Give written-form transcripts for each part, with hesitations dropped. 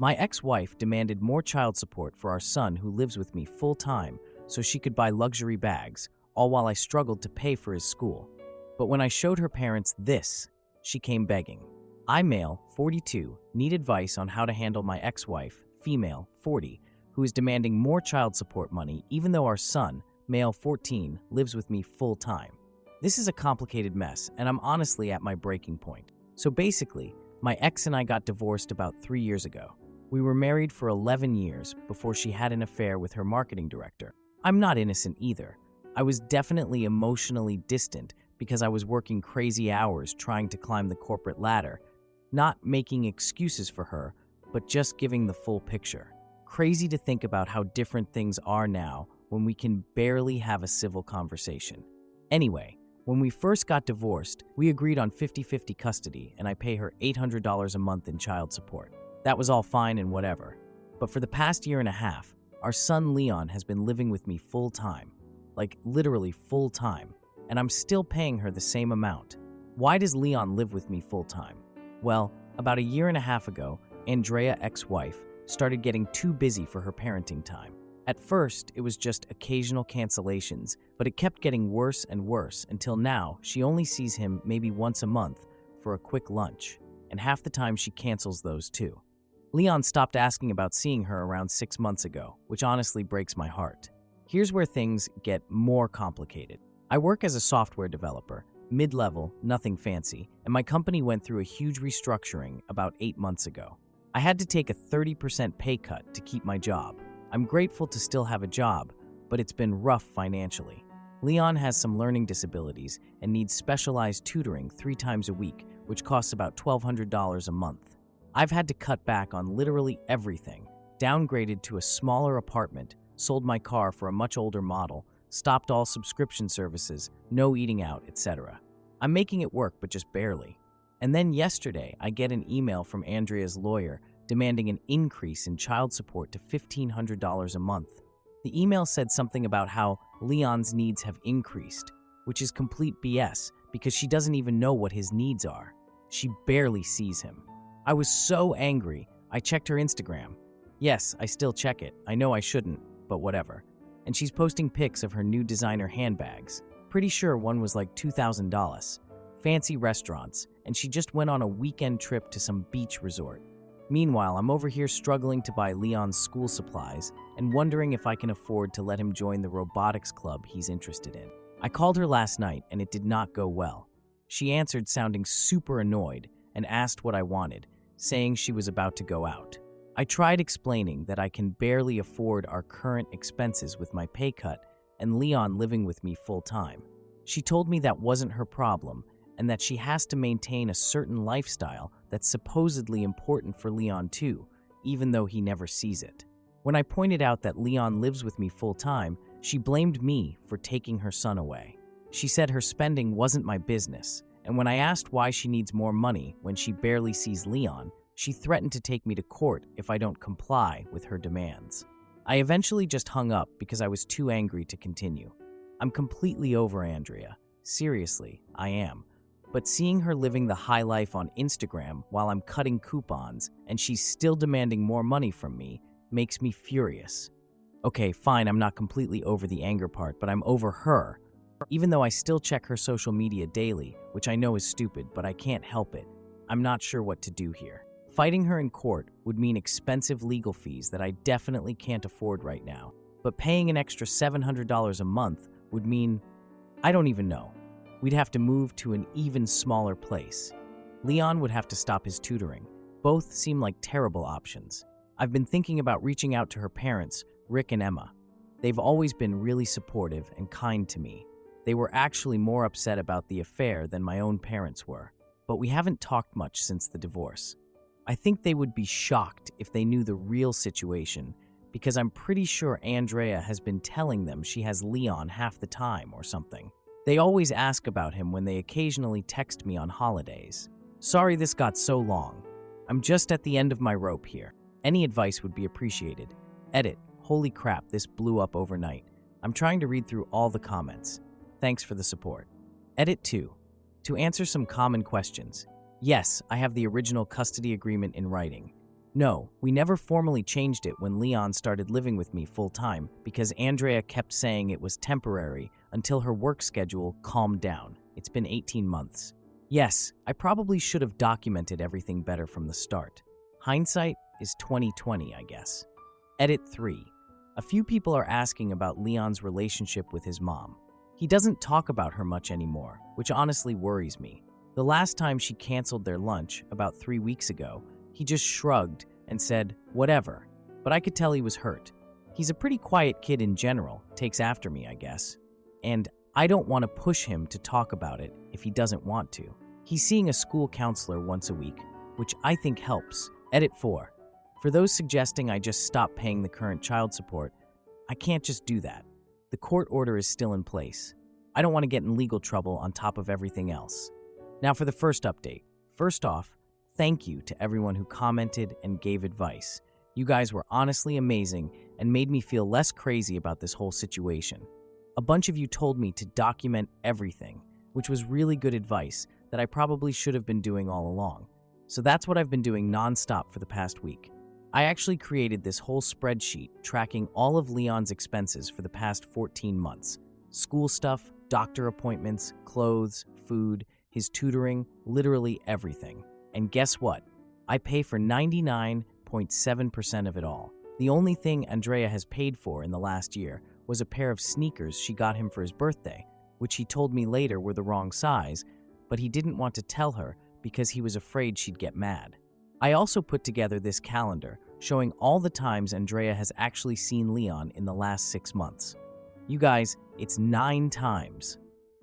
My ex-wife demanded more child support for our son who lives with me full-time so she could buy luxury bags, all while I struggled to pay for his school. But when I showed her parents this, she came begging. I, male, 42, need advice on how to handle my ex-wife, female, 40, who is demanding more child support money even though our son, male, 14, lives with me full-time. This is a complicated mess, and I'm honestly at my breaking point. So basically, my ex and I got divorced about 3 years ago. We were married for 11 years before she had an affair with her marketing director. I'm not innocent either. I was definitely emotionally distant because I was working crazy hours trying to climb the corporate ladder, not making excuses for her, but just giving the full picture. Crazy to think about how different things are now when we can barely have a civil conversation. Anyway, when we first got divorced, we agreed on 50-50 custody, and I pay her $800 a month in child support. That was all fine and whatever. But for the past year and a half, our son Leon has been living with me full-time. Like, literally full-time. And I'm still paying her the same amount. Why does Leon live with me full-time? Well, about a year and a half ago, Andrea, ex-wife, started getting too busy for her parenting time. At first, it was just occasional cancellations, but it kept getting worse and worse until now she only sees him maybe once a month for a quick lunch, and half the time she cancels those too. Leon stopped asking about seeing her around 6 months ago, which honestly breaks my heart. Here's where things get more complicated. I work as a software developer, mid-level, nothing fancy, and my company went through a huge restructuring about 8 months ago. I had to take a 30% pay cut to keep my job. I'm grateful to still have a job, but it's been rough financially. Leon has some learning disabilities and needs specialized tutoring 3 times a week, which costs about $1,200 a month. I've had to cut back on literally everything, downgraded to a smaller apartment, sold my car for a much older model, stopped all subscription services, no eating out, etc. I'm making it work, but just barely. And then yesterday, I get an email from Andrea's lawyer demanding an increase in child support to $1,500 a month. The email said something about how Leon's needs have increased, which is complete BS because she doesn't even know what his needs are. She barely sees him. I was so angry, I checked her Instagram. Yes, I still check it. I know I shouldn't, but whatever. And she's posting pics of her new designer handbags. Pretty sure one was like $2,000. Fancy restaurants, and she just went on a weekend trip to some beach resort. Meanwhile, I'm over here struggling to buy Leon's school supplies and wondering if I can afford to let him join the robotics club he's interested in. I called her last night and it did not go well. She answered sounding super annoyed and asked what I wanted, saying she was about to go out. I tried explaining that I can barely afford our current expenses with my pay cut and Leon living with me full-time. She told me that wasn't her problem and that she has to maintain a certain lifestyle that's supposedly important for Leon too, even though he never sees it. When I pointed out that Leon lives with me full-time, she blamed me for taking her son away. She said her spending wasn't my business, and when I asked why she needs more money when she barely sees Leon, she threatened to take me to court if I don't comply with her demands. I eventually just hung up because I was too angry to continue. I'm completely over Andrea. Seriously, I am. But seeing her living the high life on Instagram while I'm cutting coupons and she's still demanding more money from me makes me furious. Okay, fine, I'm not completely over the anger part, but I'm over her. Even though I still check her social media daily, which I know is stupid, but I can't help it. I'm not sure what to do here. Fighting her in court would mean expensive legal fees that I definitely can't afford right now. But paying an extra $700 a month would mean, I don't even know. We'd have to move to an even smaller place. Leon would have to stop his tutoring. Both seem like terrible options. I've been thinking about reaching out to her parents, Rick and Emma. They've always been really supportive and kind to me. They were actually more upset about the affair than my own parents were. But we haven't talked much since the divorce. I think they would be shocked if they knew the real situation, because I'm pretty sure Andrea has been telling them she has Leon half the time or something. They always ask about him when they occasionally text me on holidays. Sorry this got so long. I'm just at the end of my rope here. Any advice would be appreciated. Edit. Holy crap, this blew up overnight. I'm trying to read through all the comments. Thanks for the support. Edit 2. To answer some common questions. Yes, I have the original custody agreement in writing. No, we never formally changed it when Leon started living with me full-time because Andrea kept saying it was temporary until her work schedule calmed down. It's been 18 months. Yes, I probably should have documented everything better from the start. Hindsight is 20/20, I guess. Edit 3. A few people are asking about Leon's relationship with his mom. He doesn't talk about her much anymore, which honestly worries me. The last time she canceled their lunch, about 3 weeks ago, he just shrugged and said, whatever, but I could tell he was hurt. He's a pretty quiet kid in general, takes after me, I guess. And I don't want to push him to talk about it if he doesn't want to. He's seeing a school counselor once a week, which I think helps. Edit 4. For those suggesting I just stop paying the current child support, I can't just do that. The court order is still in place. I don't want to get in legal trouble on top of everything else. Now for the first update. First off, thank you to everyone who commented and gave advice. You guys were honestly amazing and made me feel less crazy about this whole situation. A bunch of you told me to document everything, which was really good advice that I probably should have been doing all along. So that's what I've been doing nonstop for the past week. I actually created this whole spreadsheet tracking all of Leon's expenses for the past 14 months. School stuff, doctor appointments, clothes, food, his tutoring, literally everything. And guess what? I pay for 99.7% of it all. The only thing Andrea has paid for in the last year was a pair of sneakers she got him for his birthday, which he told me later were the wrong size, but he didn't want to tell her because he was afraid she'd get mad. I also put together this calendar showing all the times Andrea has actually seen Leon in the last 6 months. You guys, it's 9 times.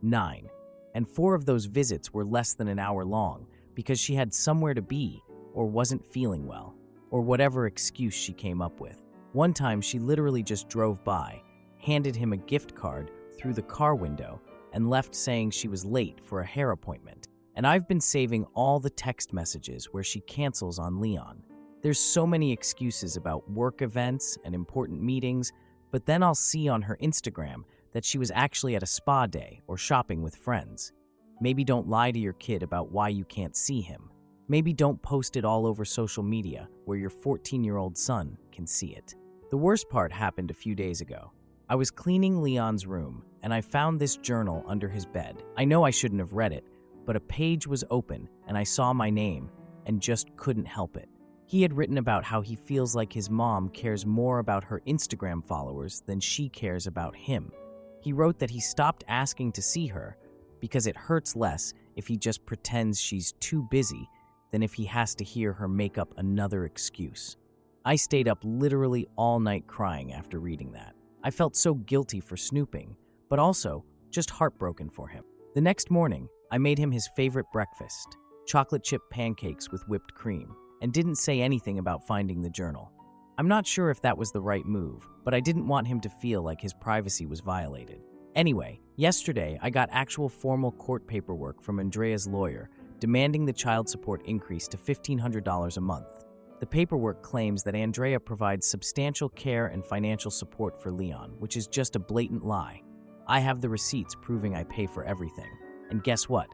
9. And 4 of those visits were less than an hour long because she had somewhere to be or wasn't feeling well, or whatever excuse she came up with. One time she literally just drove by, handed him a gift card through the car window, and left saying she was late for a hair appointment. And I've been saving all the text messages where she cancels on Leon. There's so many excuses about work events and important meetings, but then I'll see on her Instagram that she was actually at a spa day or shopping with friends. Maybe don't lie to your kid about why you can't see him. Maybe don't post it all over social media where your 14-year-old son can see it. The worst part happened a few days ago. I was cleaning Leon's room and I found this journal under his bed. I know I shouldn't have read it, but a page was open and I saw my name and just couldn't help it. He had written about how he feels like his mom cares more about her Instagram followers than she cares about him. He wrote that he stopped asking to see her because it hurts less if he just pretends she's too busy than if he has to hear her make up another excuse. I stayed up literally all night crying after reading that. I felt so guilty for snooping, but also just heartbroken for him. The next morning, I made him his favorite breakfast, chocolate chip pancakes with whipped cream, and didn't say anything about finding the journal. I'm not sure if that was the right move, but I didn't want him to feel like his privacy was violated. Anyway, yesterday I got actual formal court paperwork from Andrea's lawyer demanding the child support increase to $1,500 a month. The paperwork claims that Andrea provides substantial care and financial support for Leon, which is just a blatant lie. I have the receipts proving I pay for everything. And guess what?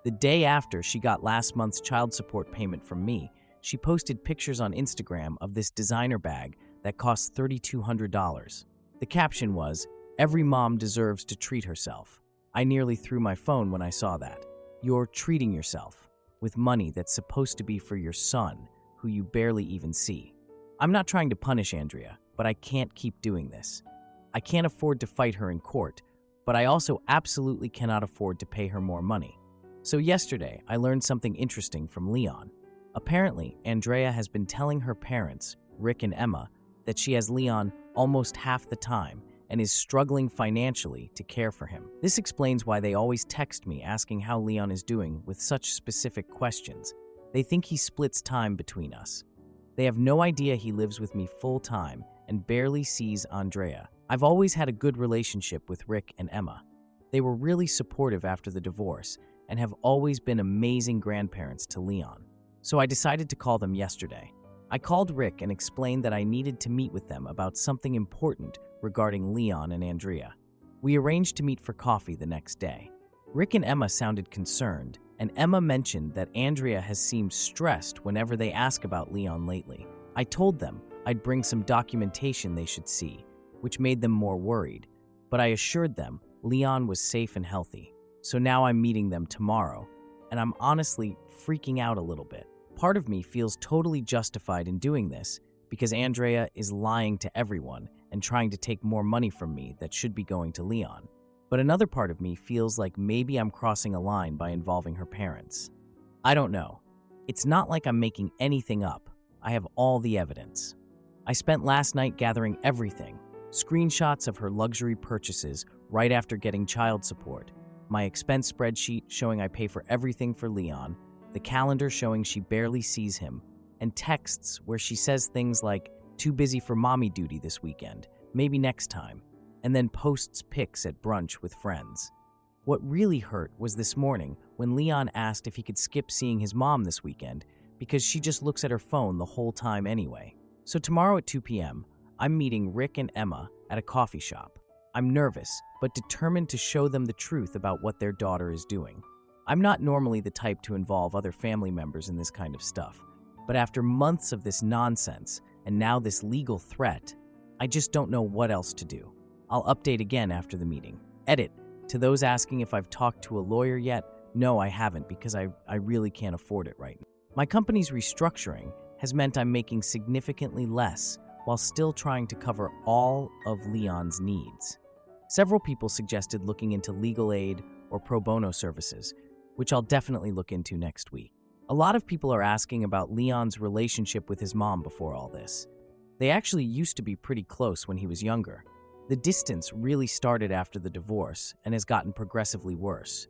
The day after she got last month's child support payment from me, she posted pictures on Instagram of this designer bag that costs $3,200. The caption was, "Every mom deserves to treat herself." I nearly threw my phone when I saw that. You're treating yourself with money that's supposed to be for your son, who you barely even see. I'm not trying to punish Andrea, but I can't keep doing this. I can't afford to fight her in court, but I also absolutely cannot afford to pay her more money. So yesterday, I learned something interesting from Leon. Apparently, Andrea has been telling her parents, Rick and Emma, that she has Leon almost half the time and is struggling financially to care for him. This explains why they always text me asking how Leon is doing with such specific questions. They think he splits time between us. They have no idea he lives with me full time and barely sees Andrea. I've always had a good relationship with Rick and Emma. They were really supportive after the divorce and have always been amazing grandparents to Leon. So I decided to call them yesterday. I called Rick and explained that I needed to meet with them about something important regarding Leon and Andrea. We arranged to meet for coffee the next day. Rick and Emma sounded concerned, and Emma mentioned that Andrea has seemed stressed whenever they ask about Leon lately. I told them I'd bring some documentation they should see, which made them more worried, but I assured them Leon was safe and healthy. So now I'm meeting them tomorrow, and I'm honestly freaking out a little bit. Part of me feels totally justified in doing this because Andrea is lying to everyone and trying to take more money from me that should be going to Leon. But another part of me feels like maybe I'm crossing a line by involving her parents. I don't know. It's not like I'm making anything up. I have all the evidence. I spent last night gathering everything. Screenshots of her luxury purchases right after getting child support, my expense spreadsheet showing I pay for everything for Leon, the calendar showing she barely sees him, and texts where she says things like, "Too busy for mommy duty this weekend, maybe next time," and then posts pics at brunch with friends. What really hurt was this morning when Leon asked if he could skip seeing his mom this weekend because she just looks at her phone the whole time anyway. So tomorrow at 2 p.m., I'm meeting Rick and Emma at a coffee shop. I'm nervous, but determined to show them the truth about what their daughter is doing. I'm not normally the type to involve other family members in this kind of stuff, but after months of this nonsense and now this legal threat, I just don't know what else to do. I'll update again after the meeting. Edit. To those asking if I've talked to a lawyer yet, no, I haven't because I really can't afford it right now. My company's restructuring has meant I'm making significantly less while still trying to cover all of Leon's needs. Several people suggested looking into legal aid or pro bono services, which I'll definitely look into next week. A lot of people are asking about Leon's relationship with his mom before all this. They actually used to be pretty close when he was younger. The distance really started after the divorce and has gotten progressively worse.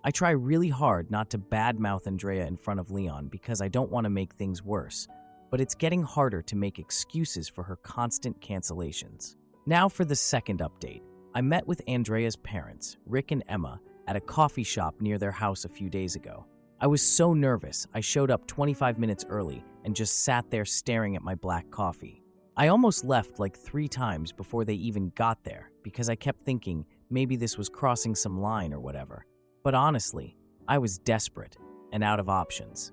I try really hard not to badmouth Andrea in front of Leon because I don't want to make things worse, but it's getting harder to make excuses for her constant cancellations. Now for the second update. I met with Andrea's parents, Rick and Emma, at a coffee shop near their house a few days ago. I was so nervous, I showed up 25 minutes early and just sat there staring at my black coffee. I almost left like 3 times before they even got there because I kept thinking maybe this was crossing some line or whatever. But honestly, I was desperate and out of options.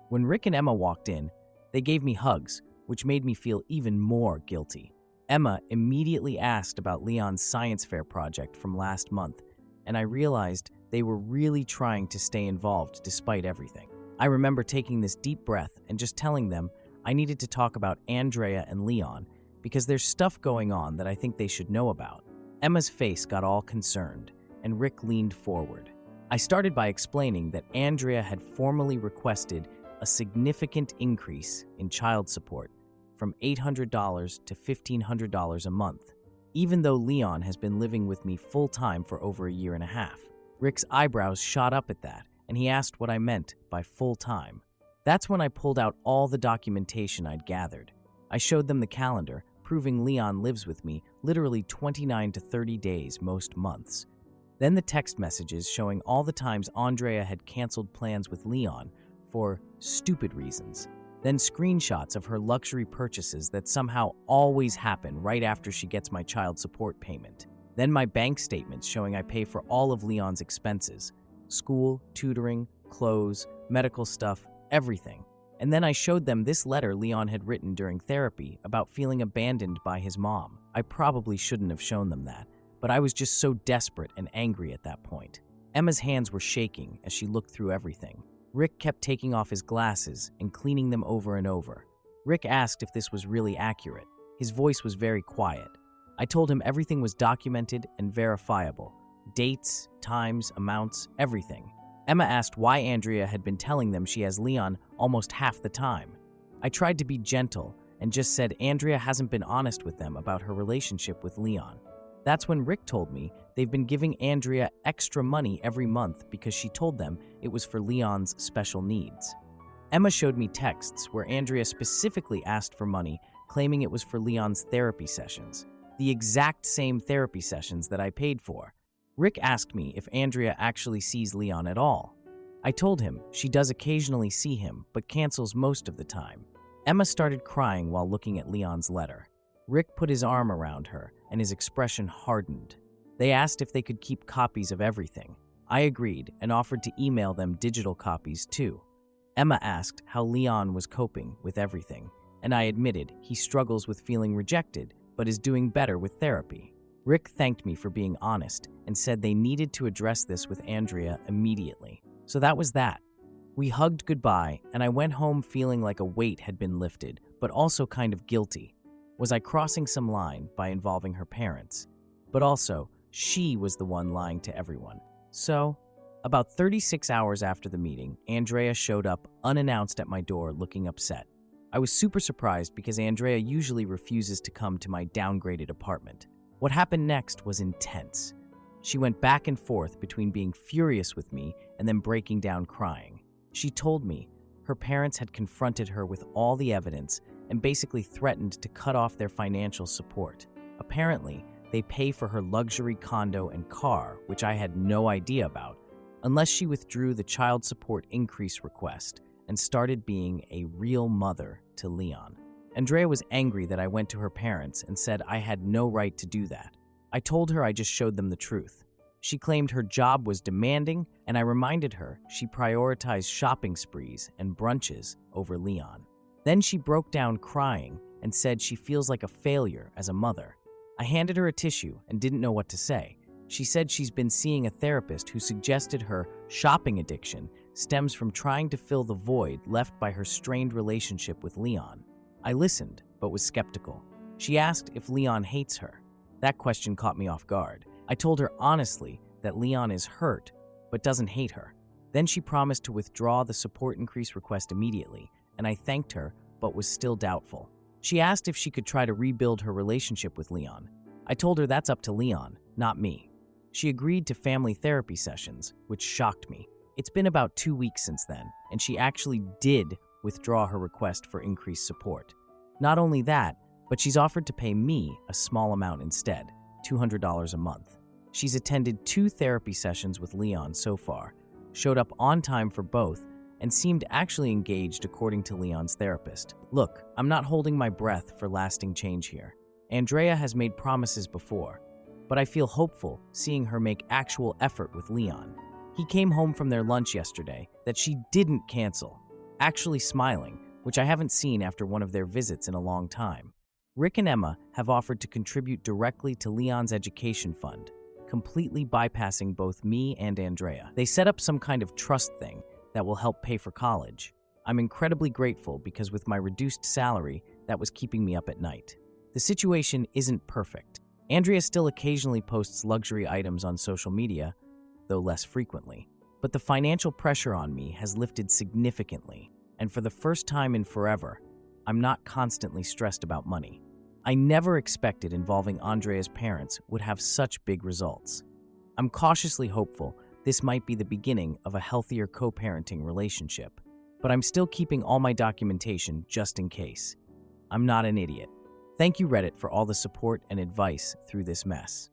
When Rick and Emma walked in, they gave me hugs, which made me feel even more guilty. Emma immediately asked about Leon's science fair project from last month, and I realized they were really trying to stay involved despite everything. I remember taking this deep breath and just telling them I needed to talk about Andrea and Leon because there's stuff going on that I think they should know about. Emma's face got all concerned, and Rick leaned forward. I started by explaining that Andrea had formally requested a significant increase in child support from $800 to $1,500 a month, even though Leon has been living with me full-time for over a year and a half. Rick's eyebrows shot up at that, and he asked what I meant by full-time. That's when I pulled out all the documentation I'd gathered. I showed them the calendar, proving Leon lives with me literally 29 to 30 days most months. Then the text messages showing all the times Andrea had canceled plans with Leon for stupid reasons. Then screenshots of her luxury purchases that somehow always happen right after she gets my child support payment. Then my bank statements showing I pay for all of Leon's expenses: school, tutoring, clothes, medical stuff, everything. And then I showed them this letter Leon had written during therapy about feeling abandoned by his mom. I probably shouldn't have shown them that, but I was just so desperate and angry at that point. Emma's hands were shaking as she looked through everything. Rick kept taking off his glasses and cleaning them over and over. Rick asked if this was really accurate. His voice was very quiet. I told him everything was documented and verifiable. Dates, times, amounts, everything. Emma asked why Andrea had been telling them she has Leon almost half the time. I tried to be gentle and just said Andrea hasn't been honest with them about her relationship with Leon. That's when Rick told me they've been giving Andrea extra money every month because she told them it was for Leon's special needs. Emma showed me texts where Andrea specifically asked for money, claiming it was for Leon's therapy sessions, the exact same therapy sessions that I paid for. Rick asked me if Andrea actually sees Leon at all. I told him she does occasionally see him, but cancels most of the time. Emma started crying while looking at Leon's letter. Rick put his arm around her, and his expression hardened. They asked if they could keep copies of everything. I agreed and offered to email them digital copies too. Emma asked how Leon was coping with everything, and I admitted he struggles with feeling rejected but is doing better with therapy. Rick thanked me for being honest and said they needed to address this with Andrea immediately. So that was that. We hugged goodbye, and I went home feeling like a weight had been lifted, but also kind of guilty. Was I crossing some line by involving her parents? But also, she was the one lying to everyone. So, about 36 hours after the meeting, Andrea showed up unannounced at my door looking upset. I was super surprised because Andrea usually refuses to come to my downgraded apartment. What happened next was intense. She went back and forth between being furious with me and then breaking down crying. She told me her parents had confronted her with all the evidence and basically threatened to cut off their financial support. Apparently, they pay for her luxury condo and car, which I had no idea about, unless she withdrew the child support increase request and started being a real mother to Leon. Andrea was angry that I went to her parents and said I had no right to do that. I told her I just showed them the truth. She claimed her job was demanding, and I reminded her she prioritized shopping sprees and brunches over Leon. Then she broke down crying and said she feels like a failure as a mother. I handed her a tissue and didn't know what to say. She said she's been seeing a therapist who suggested her shopping addiction stems from trying to fill the void left by her strained relationship with Leon. I listened, but was skeptical. She asked if Leon hates her. That question caught me off guard. I told her honestly that Leon is hurt, but doesn't hate her. Then she promised to withdraw the support increase request immediately, and I thanked her, but was still doubtful. She asked if she could try to rebuild her relationship with Leon. I told her that's up to Leon, not me. She agreed to family therapy sessions, which shocked me. It's been about 2 weeks since then, and she actually did withdraw her request for increased support. Not only that, but she's offered to pay me a small amount instead, $200 a month. She's attended 2 therapy sessions with Leon so far, showed up on time for both, and seemed actually engaged according to Leon's therapist. Look, I'm not holding my breath for lasting change here. Andrea has made promises before, but I feel hopeful seeing her make actual effort with Leon. He came home from their lunch yesterday that she didn't cancel, actually smiling, which I haven't seen after one of their visits in a long time. Rick and Emma have offered to contribute directly to Leon's education fund, completely bypassing both me and Andrea. They set up some kind of trust thing that will help pay for college. I'm incredibly grateful because with my reduced salary, that was keeping me up at night. The situation isn't perfect. Andrea still occasionally posts luxury items on social media, though less frequently. But the financial pressure on me has lifted significantly, and for the first time in forever, I'm not constantly stressed about money. I never expected involving Andrea's parents would have such big results. I'm cautiously hopeful this might be the beginning of a healthier co-parenting relationship, but I'm still keeping all my documentation just in case. I'm not an idiot. Thank you, Reddit, for all the support and advice through this mess.